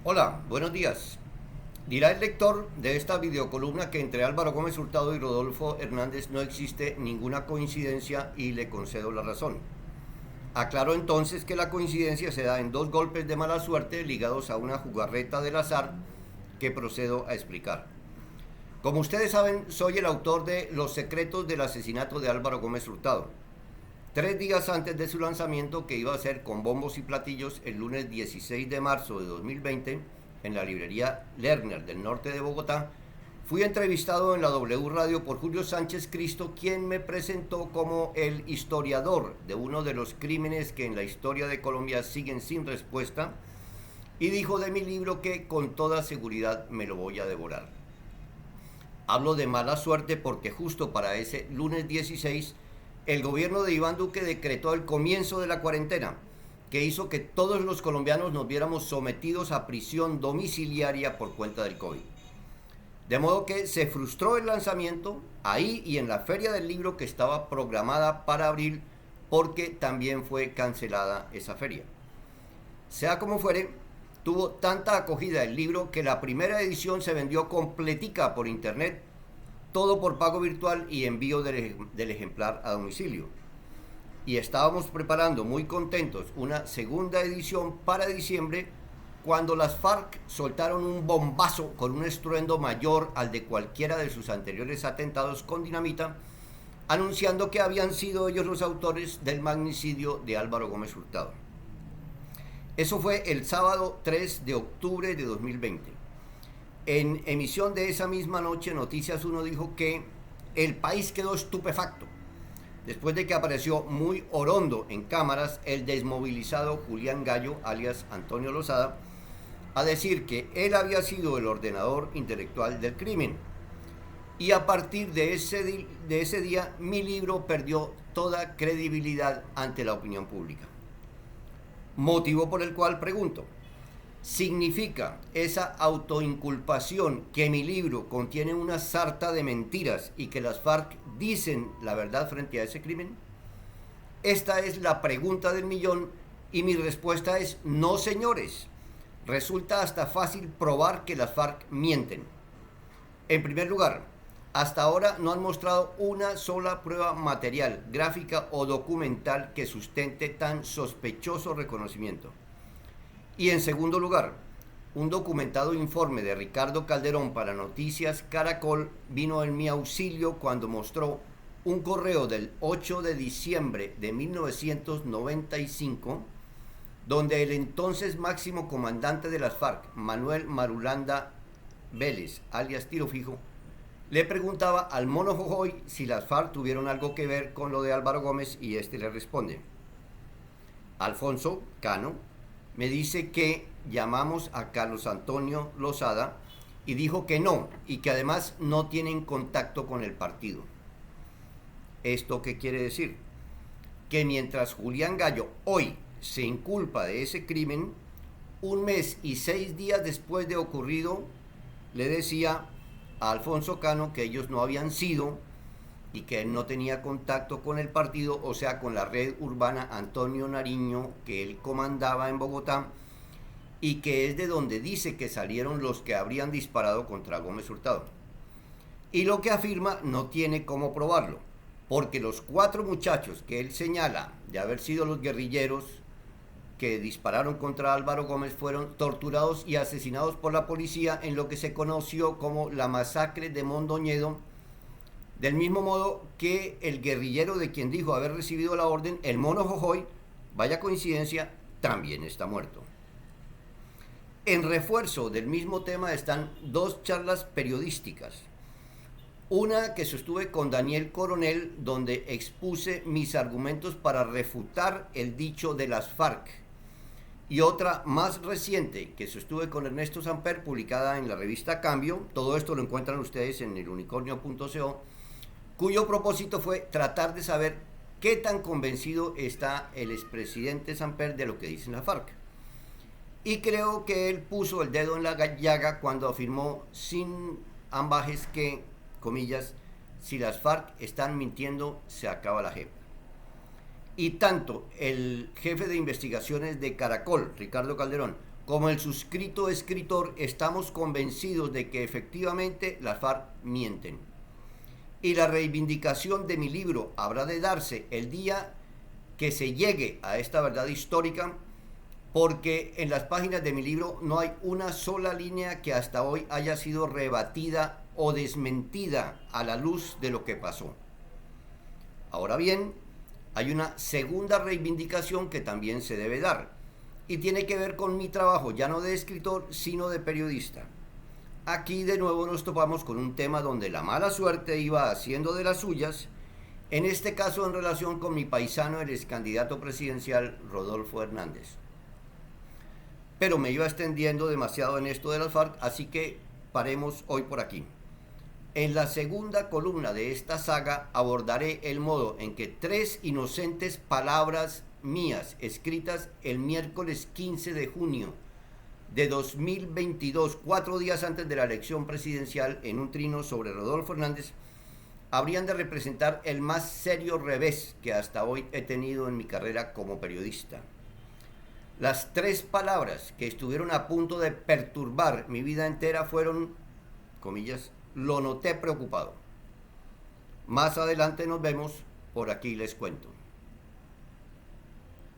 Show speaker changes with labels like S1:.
S1: Hola, buenos días. Dirá el lector de esta videocolumna que entre Álvaro Gómez Hurtado y Rodolfo Hernández no existe ninguna coincidencia y le concedo la razón. Aclaro entonces que la coincidencia se da en dos golpes de mala suerte ligados a una jugarreta del azar que procedo a explicar. Como ustedes saben, soy el autor de Los secretos del asesinato de Álvaro Gómez Hurtado. 3 días antes de su lanzamiento, que iba a ser con bombos y platillos el lunes 16 de marzo de 2020, en la librería Lerner del norte de Bogotá, fui entrevistado en la W Radio por Julio Sánchez Cristo, quien me presentó como el historiador de uno de los crímenes que en la historia de Colombia siguen sin respuesta, y dijo de mi libro que con toda seguridad me lo voy a devorar. Hablo de mala suerte porque justo para ese lunes 16 el gobierno de Iván Duque decretó el comienzo de la cuarentena, que hizo que todos los colombianos nos viéramos sometidos a prisión domiciliaria por cuenta del COVID. De modo que se frustró el lanzamiento ahí y en la Feria del Libro que estaba programada para abril, porque también fue cancelada esa feria. Sea como fuere, tuvo tanta acogida el libro que la primera edición se vendió completica por internet, todo por pago virtual y envío del ejemplar a domicilio. Y estábamos preparando muy contentos una segunda edición para diciembre, cuando las FARC soltaron un bombazo con un estruendo mayor al de cualquiera de sus anteriores atentados con dinamita, anunciando que habían sido ellos los autores del magnicidio de Álvaro Gómez Hurtado. Eso fue el sábado 3 de octubre de 2020. En emisión de esa misma noche, Noticias 1 dijo que el país quedó estupefacto después de que apareció muy orondo en cámaras el desmovilizado Julián Gallo, alias Antonio Lozada, a decir que él había sido el ordenador intelectual del crimen. Y a partir de ese día, mi libro perdió toda credibilidad ante la opinión pública. Motivo por el cual pregunto: ¿significa esa autoinculpación que mi libro contiene una sarta de mentiras y que las FARC dicen la verdad frente a ese crimen? Esta es la pregunta del millón y mi respuesta es no, señores. Resulta hasta fácil probar que las FARC mienten. En primer lugar, hasta ahora no han mostrado una sola prueba material, gráfica o documental que sustente tan sospechoso reconocimiento. Y en segundo lugar, un documentado informe de Ricardo Calderón para Noticias Caracol vino en mi auxilio cuando mostró un correo del 8 de diciembre de 1995, donde el entonces máximo comandante de las FARC, Manuel Marulanda Vélez, alias Tiro Fijo, le preguntaba al Mono Jojoy si las FARC tuvieron algo que ver con lo de Álvaro Gómez, y este le responde: Alfonso Cano me dice que llamamos a Carlos Antonio Lozada y dijo que no, y que además no tienen contacto con el partido. ¿Esto qué quiere decir? Que mientras Julián Gallo hoy se inculpa de ese crimen, un mes y 6 días después de ocurrido, le decía a Alfonso Cano que ellos no habían sido y que él no tenía contacto con el partido, o sea, con la red urbana Antonio Nariño que él comandaba en Bogotá, y que es de donde dice que salieron los que habrían disparado contra Gómez Hurtado. Y lo que afirma no tiene cómo probarlo, porque los 4 muchachos que él señala de haber sido los guerrilleros que dispararon contra Álvaro Gómez fueron torturados y asesinados por la policía en lo que se conoció como la masacre de Mondoñedo, del mismo modo que el guerrillero de quien dijo haber recibido la orden, el Mono Jojoy, vaya coincidencia, también está muerto. En refuerzo del mismo tema están 2 charlas periodísticas. Una que sostuve con Daniel Coronel, donde expuse mis argumentos para refutar el dicho de las FARC. Y otra más reciente que sostuve con Ernesto Samper, publicada en la revista Cambio. Todo esto lo encuentran ustedes en elunicornio.co, cuyo propósito fue tratar de saber qué tan convencido está el expresidente Samper de lo que dicen las FARC. Y creo que él puso el dedo en la llaga cuando afirmó sin ambajes que, comillas, si las FARC están mintiendo, se acaba la JEP. Y tanto el jefe de investigaciones de Caracol, Ricardo Calderón, como el suscrito escritor, estamos convencidos de que efectivamente las FARC mienten. Y la reivindicación de mi libro habrá de darse el día que se llegue a esta verdad histórica, porque en las páginas de mi libro no hay una sola línea que hasta hoy haya sido rebatida o desmentida a la luz de lo que pasó. Ahora bien, hay una segunda reivindicación que también se debe dar, y tiene que ver con mi trabajo, ya no de escritor, sino de periodista. Aquí de nuevo nos topamos con un tema donde la mala suerte iba haciendo de las suyas, en este caso en relación con mi paisano, el ex candidato presidencial Rodolfo Hernández. Pero me iba extendiendo demasiado en esto de las FARC, así que paremos hoy por aquí. En la segunda columna de esta saga abordaré el modo en que 3 inocentes palabras mías escritas el miércoles 15 de junio de 2022, 4 días antes de la elección presidencial, en un trino sobre Rodolfo Hernández, habrían de representar el más serio revés que hasta hoy he tenido en mi carrera como periodista. Las 3 palabras que estuvieron a punto de perturbar mi vida entera fueron, comillas, lo noté preocupado. Más adelante nos vemos, por aquí les cuento.